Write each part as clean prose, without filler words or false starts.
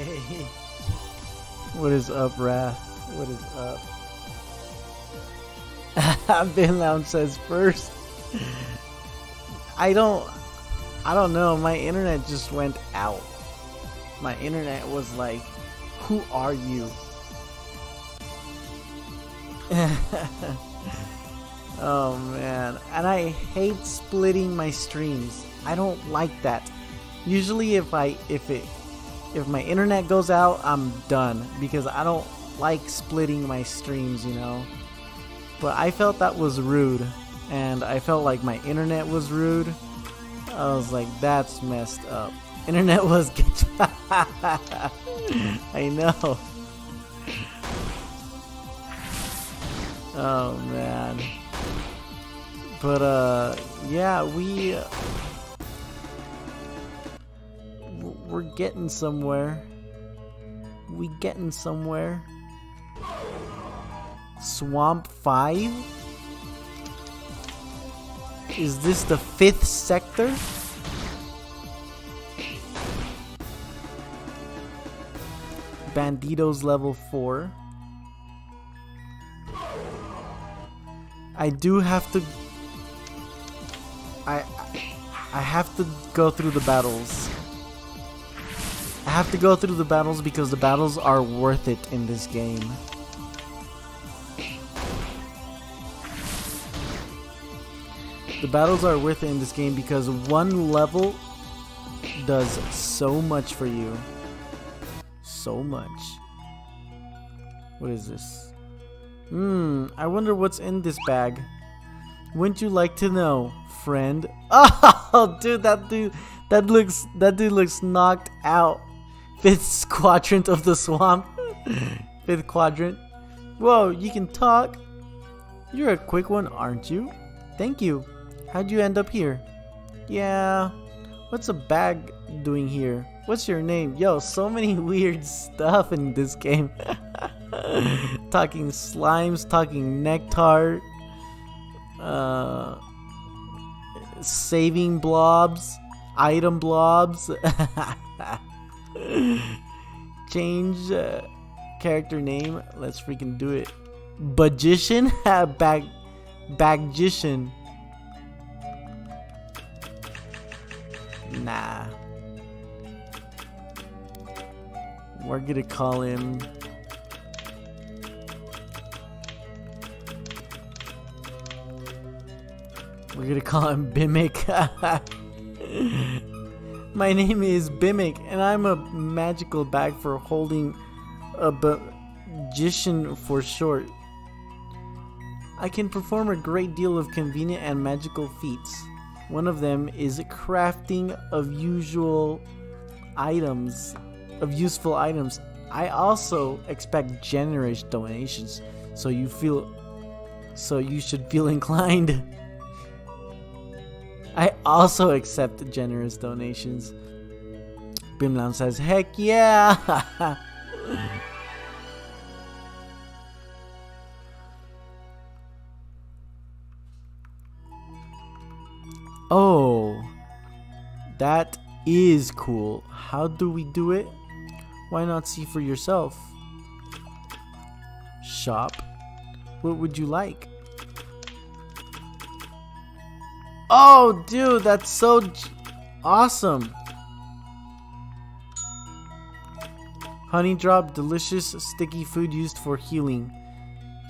Hey, what is up, Wrath? What is up? Bin Lounge says first. I don't know. My internet just went out. My internet was like, "Who are you?" Oh man, and I hate splitting my streams. I don't like that. Usually, if my internet goes out, I'm done because I don't like splitting my streams, you know. But I felt that was rude, and I felt like my internet was rude. I was like, that's messed up. Internet was I know. Oh man. But yeah, we're getting somewhere. We getting somewhere. Swamp 5? Is this the 5th sector? Banditos level 4. I do have to I have to go through the battles. I have to go through the battles because the battles are worth it in this game. The battles are worth it in this game because one level does so much for you. So much. What is this? I wonder what's in this bag. Wouldn't you like to know, friend? Oh, dude, that dude looks knocked out. 5th quadrant of the swamp. 5th quadrant. Whoa, you can talk. You're a quick one, aren't you? Thank you. How'd you end up here? Yeah. What's a bag doing here? What's your name? Yo, so many weird stuff in this game. Talking slimes, talking nectar, saving blobs, item blobs. Change character name. Let's freaking do it. Bagician? Bagician. Nah. We're gonna call him Bimic. My name is Bimic, and I'm a magical bag for holding a magician for short. I can perform a great deal of convenient and magical feats. One of them is crafting of useful items. I also expect generous donations, so you should feel inclined. I also accept generous donations. Bimlan says, heck yeah! Oh, that is cool. How do we do it? Why not see for yourself? Shop. What would you like? Oh, dude, that's so awesome. Honey drop, delicious sticky food used for healing.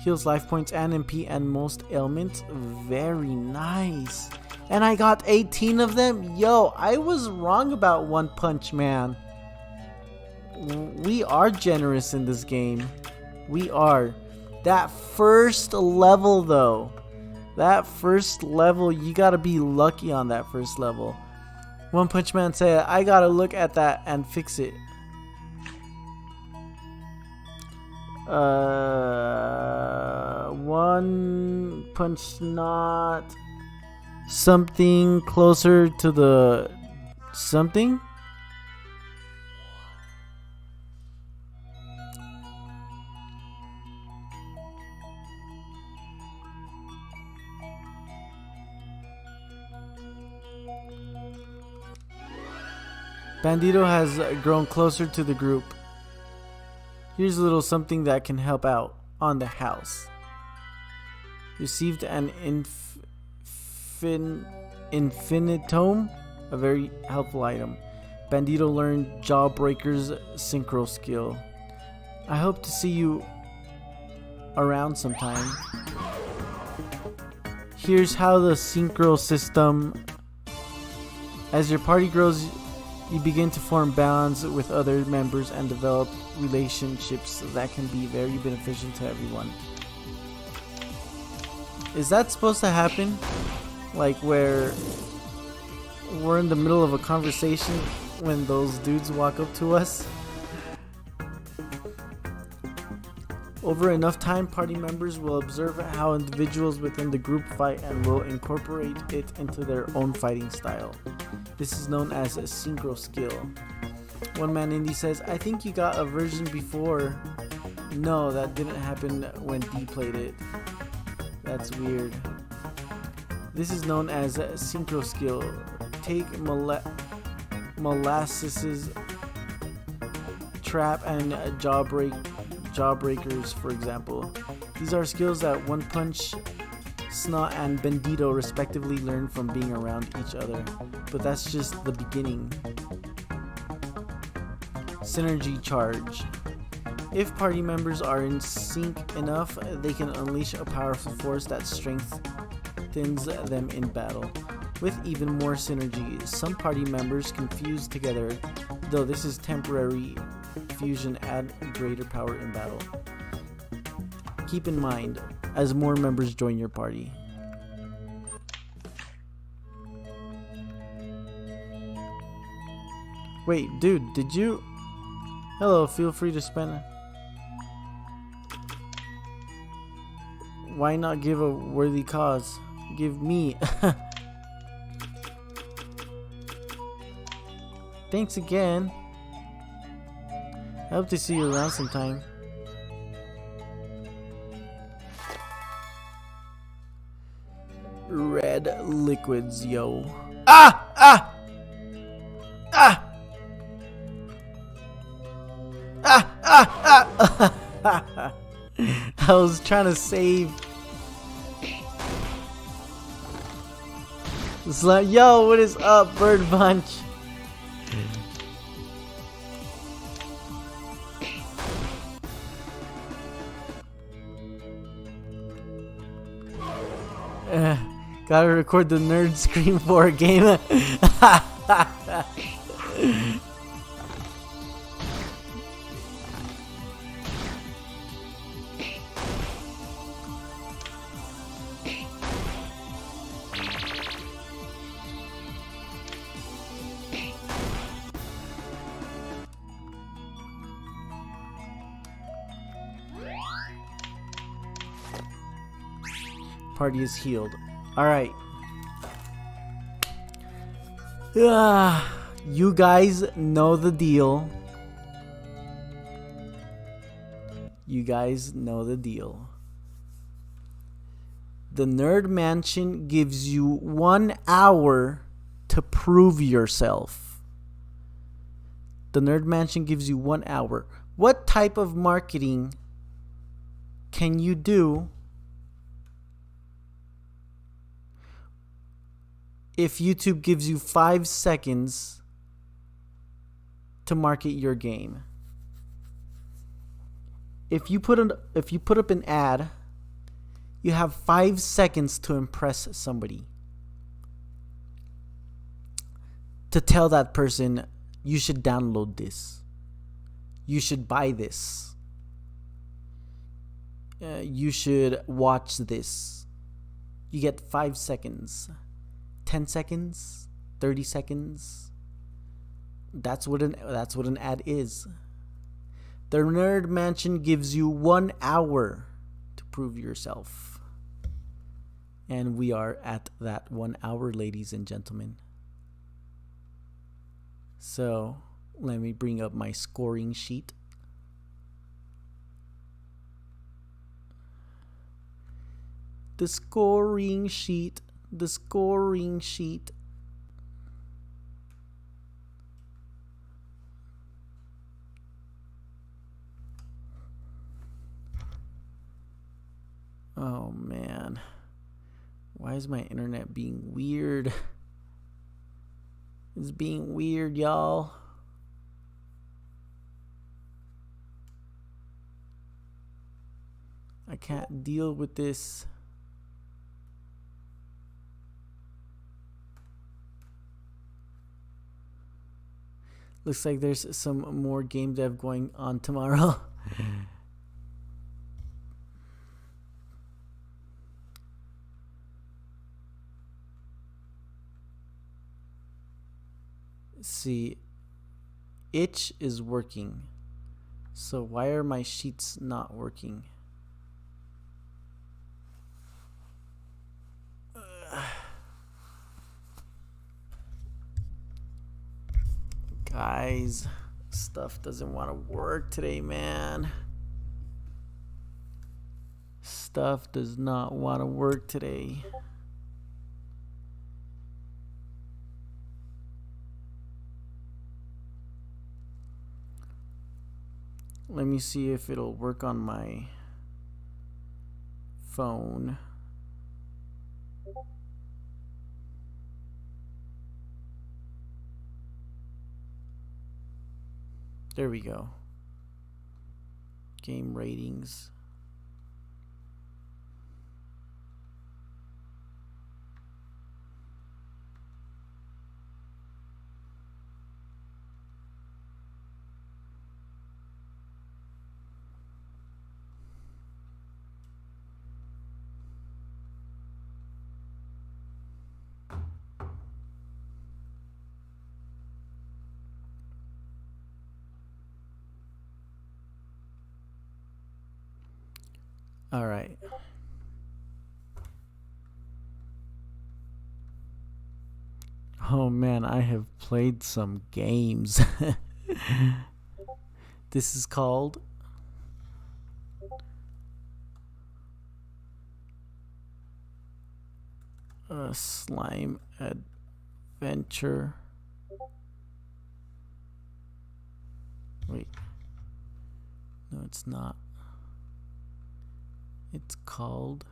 Heals life points and MP and most ailments. Very nice. And I got 18 of them. Yo, I was wrong about One Punch Man. We are generous in this game. We are. That first level though. That first level, you gotta be lucky on that first level. One Punch Man said, I gotta look at that and fix it. One Punch not something closer to the something? Bandito has grown closer to the group. Here's a little something that can help out on the house. Received an infinitome, a very helpful item. Bandito learned Jawbreaker's synchro skill. I hope to see you around sometime. Here's how the synchro system. As your party grows, you begin to form bonds with other members and develop relationships that can be very beneficial to everyone. Is that supposed to happen? Like where we're in the middle of a conversation when those dudes walk up to us? Over enough time, party members will observe how individuals within the group fight and will incorporate it into their own fighting style. This is known as a synchro skill. One man indie says, I think you got a version before. No, that didn't happen when D played it. That's weird. This is known as a synchro skill. Take Molasses Trap and Jawbreakers, for example. These are skills that One Punch, Snot, and Bandito respectively learn from being around each other. But that's just the beginning. Synergy Charge. If party members are in sync enough, they can unleash a powerful force that strengthens them in battle. With even more synergy, some party members can fuse together, though this is temporary. Fusion add greater power in battle. Keep in mind, as more members join your party. Wait, dude, did you? Hello, feel free to spend. Why not give a worthy cause? Give me. Thanks again. I hope to see you around sometime. Red liquids, yo. Ah! Ah! Ah! Ah! Ah! Ah! I was trying to save. It's like, yo, what is up, Bird Bunch? Gotta record the nerd scream for a game. Party is healed. Alright. You guys know the deal. You guys know the deal. The Nerd Mansion gives you 1 hour to prove yourself. The Nerd Mansion gives you 1 hour. What type of marketing can you do if YouTube gives you 5 seconds to market your game? If you put up an ad, you have 5 seconds to impress somebody. To tell that person, you should download this. You should buy this. You should watch this. You get 5 seconds. 10 seconds, 30 seconds. That's what an ad is. The Nerd Mansion gives you 1 hour to prove yourself. And we are at that 1 hour, ladies and gentlemen. So, let me bring up my scoring sheet. The scoring sheet. The scoring sheet. Oh man. Why is my internet being weird? It's being weird, y'all. I can't deal with this. Looks like there's some more game dev going on tomorrow. See, itch is working. So why are my sheets not working? Guys, stuff doesn't want to work today, man. Stuff does not want to work today. Let me see if it'll work on my phone. There we go. Game ratings. All right. Oh man, I have played some games. This is called Slime Adventure. Wait. No, it's not. It's called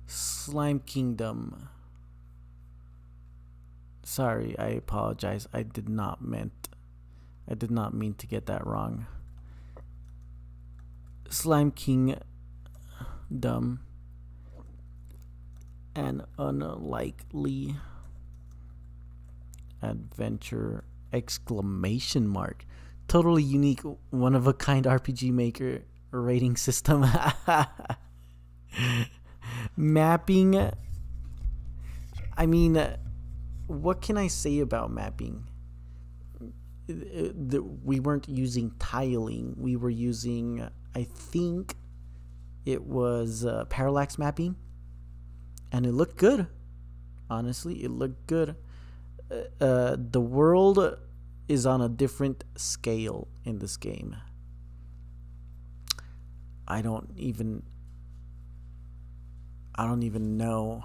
Slime Kingdom. Sorry, I apologize. I did not mean to get that wrong. Slime Kingdom, an unlikely adventure exclamation mark. Totally unique, one of a kind RPG Maker rating system. Mapping. I mean, what can I say about mapping? We weren't using tiling. We were using, I think it was parallax mapping. And it looked good. Honestly, it looked good. The world is on a different scale in this game. I don't even know,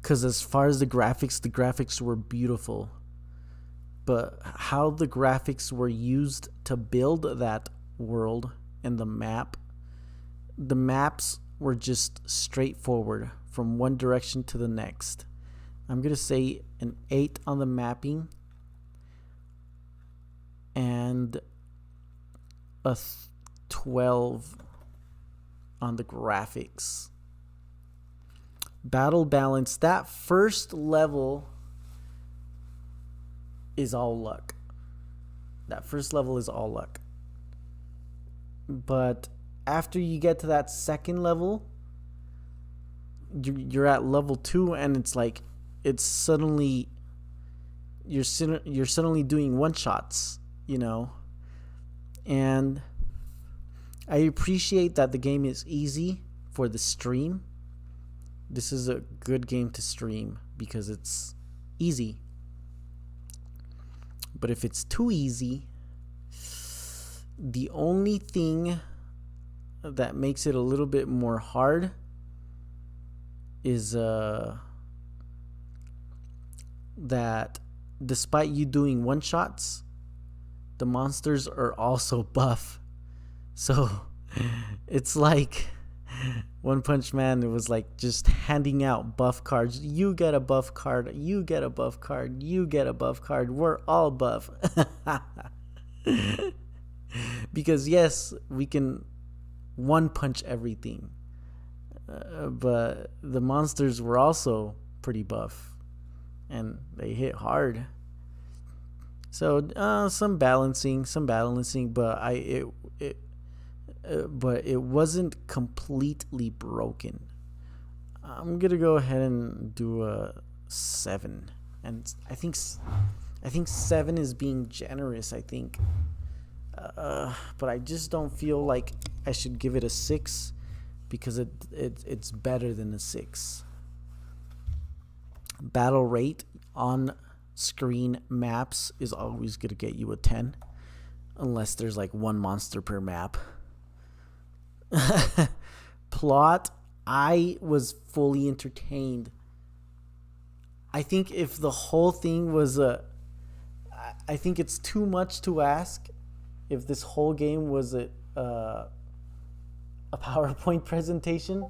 because as far as the graphics were beautiful, but how the graphics were used to build that world and the maps were just straightforward from one direction to the next. I'm gonna say an 8 on the mapping and a 12 on the graphics. Battle balance, that first level is all luck. But after you get to that second level, you're at level 2, and it's like it's suddenly you're suddenly doing one shots, you know. And I appreciate that the game is easy for the stream. This is a good game to stream because it's easy. But if it's too easy, the only thing that makes it a little bit more hard is that despite you doing one shots, the monsters are also buff. So it's like One Punch Man, it was like just handing out buff cards. You get a buff card, you get a buff card, you get a buff card. We're all buff. Because yes, we can one punch everything. But the monsters were also pretty buff. And they hit hard. So some balancing, but but it wasn't completely broken. I'm gonna go ahead and do a 7, and I think 7 is being generous. I think, but I just don't feel like I should give it a 6 because it's better than a 6. Battle rate on screen maps is always gonna get you a 10, unless there's like one monster per map. Plot, I was fully entertained. I think if the whole thing was I think it's too much to ask if this whole game was a PowerPoint presentation,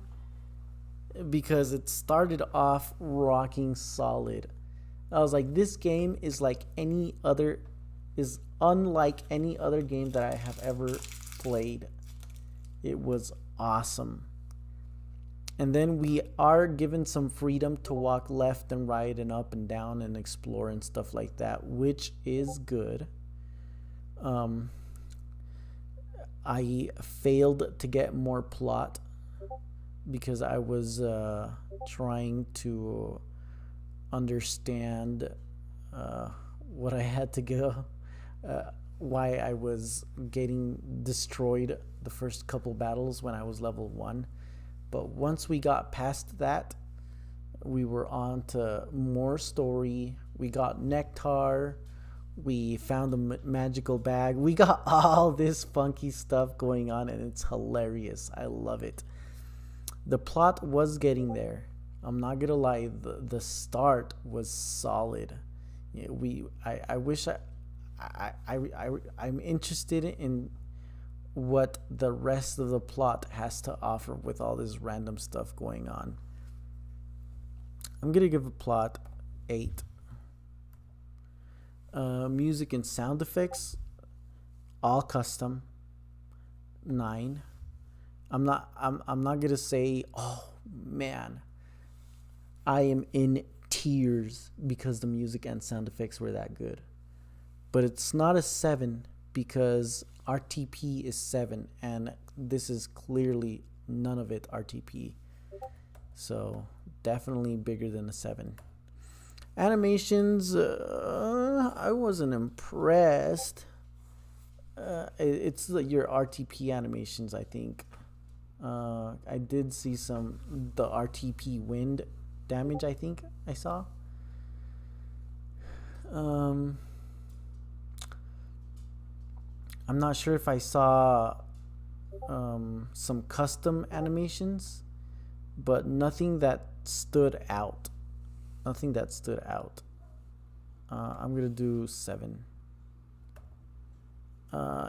because it started off rocking solid. I was like, this game is unlike any other game that I have ever played. It was awesome. And then we are given some freedom to walk left and right and up and down and explore and stuff like that, which is good. I failed to get more plot because I was trying to understand what I had to go, why I was getting destroyed the first couple battles when I was level 1. But once we got past that, we were on to more story. We got nectar. We found a magical bag. We got all this funky stuff going on, and it's hilarious. I love it. The plot was getting there. I'm not gonna lie. The start was solid. I'm interested in what the rest of the plot has to offer with all this random stuff going on. I'm gonna give a plot 8. Music and sound effects, all custom, 9. I'm not gonna say, oh man, I am in tears because the music and sound effects were that good. But it's not a 7 because RTP is 7, and this is clearly none of it RTP. So definitely bigger than a 7. Animations, I wasn't impressed. It's your RTP animations, I think. I did see the RTP wind damage, I think I saw. I'm not sure if I saw some custom animations, but nothing that stood out. I'm gonna do 7.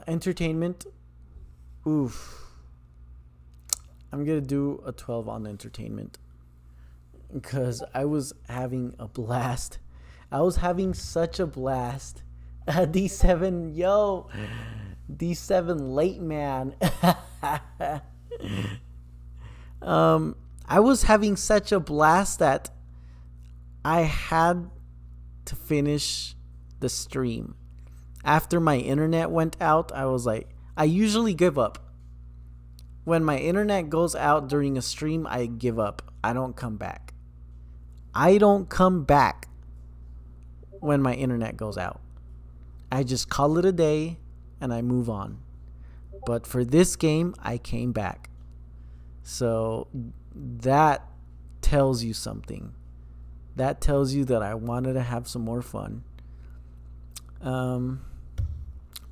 Entertainment, oof. I'm gonna do a 12 on entertainment because I was having a blast. I was having such a blast. D7, yo, D7 late man. I was having such a blast that I had to finish the stream. After my internet went out, I was like, I usually give up. When my internet goes out during a stream, I give up. I don't come back. When my internet goes out. I just call it a day and I move on. But for this game, I came back. So that tells you something. That tells you that I wanted to have some more fun.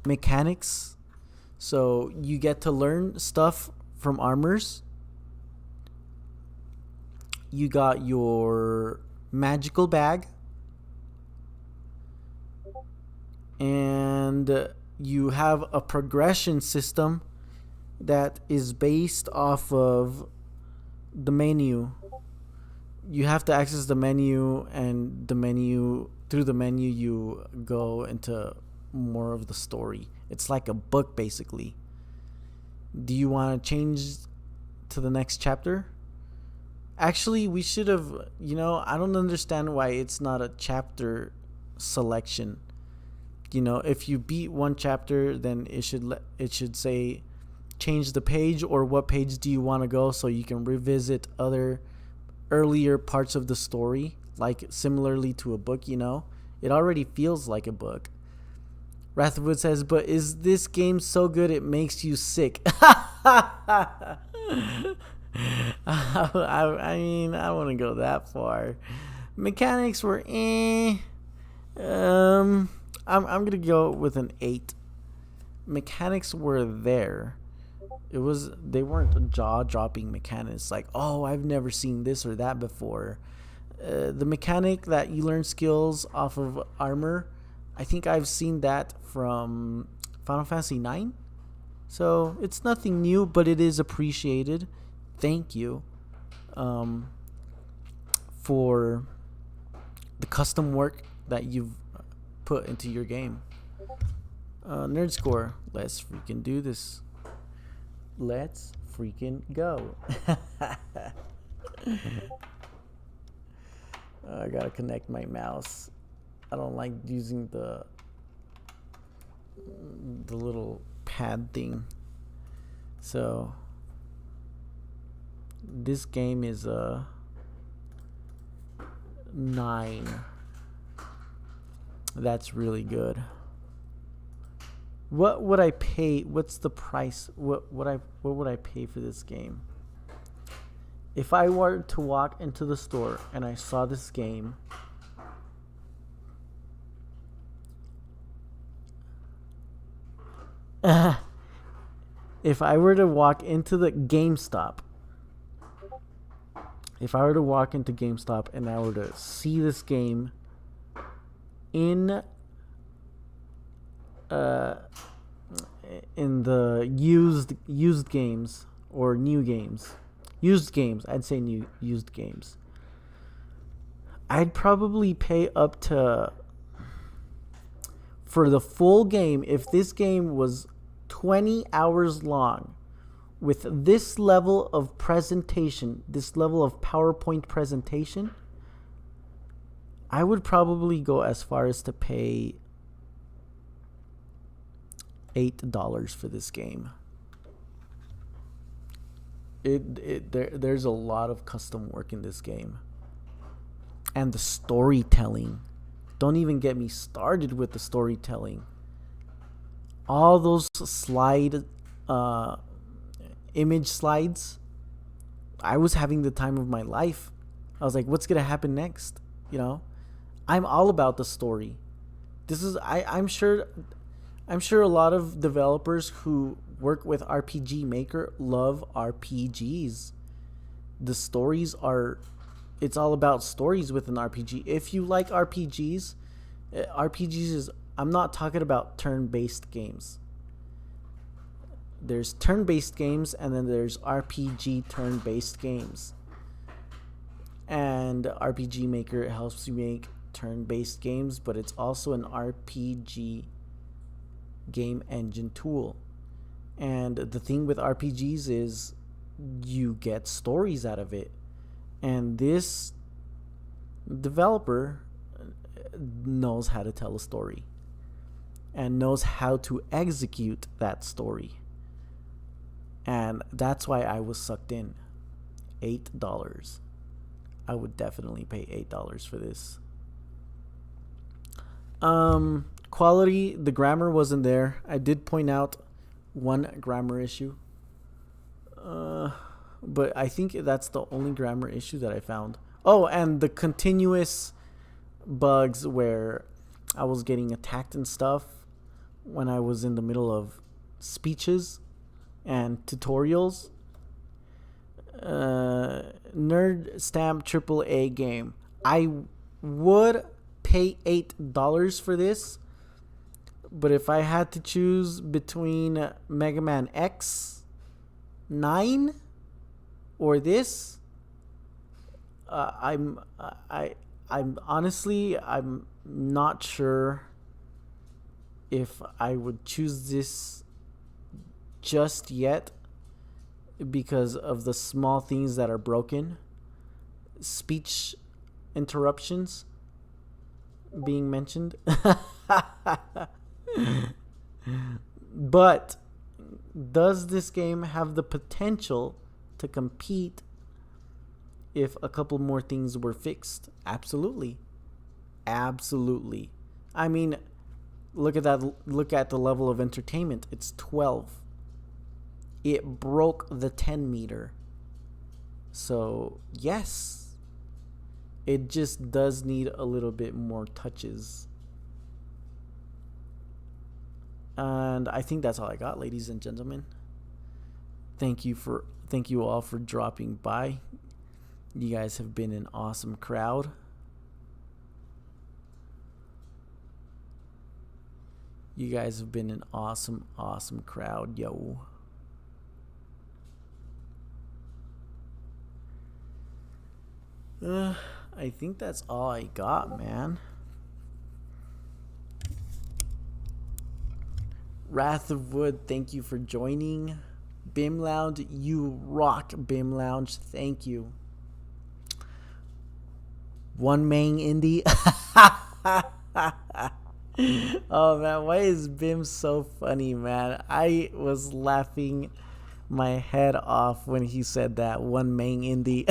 Mechanics. So you get to learn stuff from armors. You got your magical bag. And you have a progression system that is based off of the menu. You have to access the menu, and through the menu you go into more of the story. It's like a book basically. Do you want to change to the next chapter? Actually, we should have, I don't understand why it's not a chapter selection. If you beat one chapter, then it should say change the page, or what page do you want to go, so you can revisit other earlier parts of the story, like similarly to a book. It already feels like a book. Wrathwood says, but is this game so good it makes you sick? I mean, I wouldn't go that far. Mechanics were I'm gonna go with an 8. Mechanics were there. They weren't jaw-dropping mechanics like, oh, I've never seen this or that before. The mechanic that you learn skills off of armor, I think I've seen that from Final Fantasy IX. So it's nothing new, but it is appreciated. Thank you for the custom work that you've put into your game. Nerd score. Let's freaking do this. Let's freaking go. I gotta connect my mouse. I don't like using the little pad thing. So this game is a 9. That's really good. What would I pay? What's the price? What would I pay for this game? If I were to walk into the store and I saw this game, if I were to walk into GameStop and I were to see this game in the used games or new games, I'd say used games, I'd probably pay up to, for the full game, if this game was 20 hours long, with this level of presentation, this level of PowerPoint presentation, I would probably go as far as to pay $8 for this game. There's a lot of custom work in this game, and the storytelling. Don't even get me started with the storytelling. All those image slides, I was having the time of my life. I was like, what's gonna happen next? I'm all about the story. I'm sure a lot of developers who work with RPG Maker love RPGs. The stories it's all about stories with an RPG. If you like RPGs is, I'm not talking about turn-based games. There's turn-based games, and then there's RPG turn-based games. And RPG Maker helps you make turn-based games, but it's also an RPG game engine tool. And the thing with RPGs is you get stories out of it. And this developer knows how to tell a story and knows how to execute that story. And that's why I was sucked in. $8. I would definitely pay $8 for this. Quality, the grammar wasn't there. I did point out one grammar issue. But I think that's the only grammar issue that I found. Oh, and the continuous bugs where I was getting attacked and stuff when I was in the middle of speeches and tutorials. Nerd Stamp AAA game. I would pay $8 for this, But if I had to choose between Mega Man X 9 or this, I'm honestly, I'm not sure if I would choose this just yet, because of the small things that are broken. Speech interruptions being mentioned. But does this game have the potential to compete if a couple more things were fixed? Absolutely. Absolutely. I mean, look at that. Look at the level of entertainment. It's 12. It broke the 10 meter. So, yes. It just does need a little bit more touches. And I think that's all I got, ladies and gentlemen. Thank you all for dropping by. You guys have been an awesome crowd. You guys have been an awesome, awesome crowd, yo. I think that's all I got, man. Wrath of Wood, thank you for joining. Bim Lounge, you rock, Bim Lounge. Thank you. One Mang Indie. Oh man, why is Bim so funny, man? I was laughing my head off when he said that. One Mang Indie.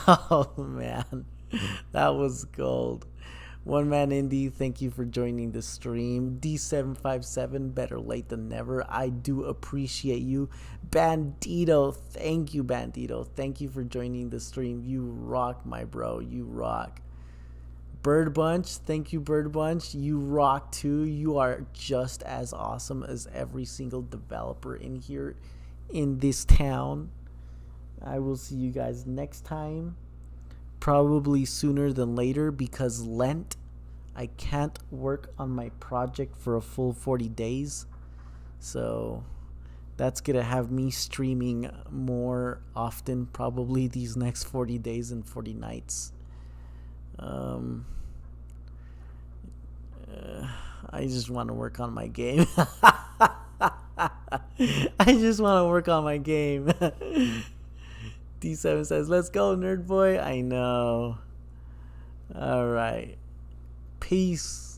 Oh man, that was gold. One Man Indie, thank you for joining the stream. D757, better late than never. I do appreciate you. Bandito, thank you, Bandito. Thank you for joining the stream. You rock, my bro. You rock. Bird Bunch, thank you, Bird Bunch. You rock too. You are just as awesome as every single developer in here in this town. I will see you guys next time. Probably sooner than later, because Lent, I can't work on my project for a full 40 days. So that's going to have me streaming more often, probably these next 40 days and 40 nights. I just want to work on my game. I just want to work on my game. D7 says, let's go, nerd boy. I know. All right. Peace.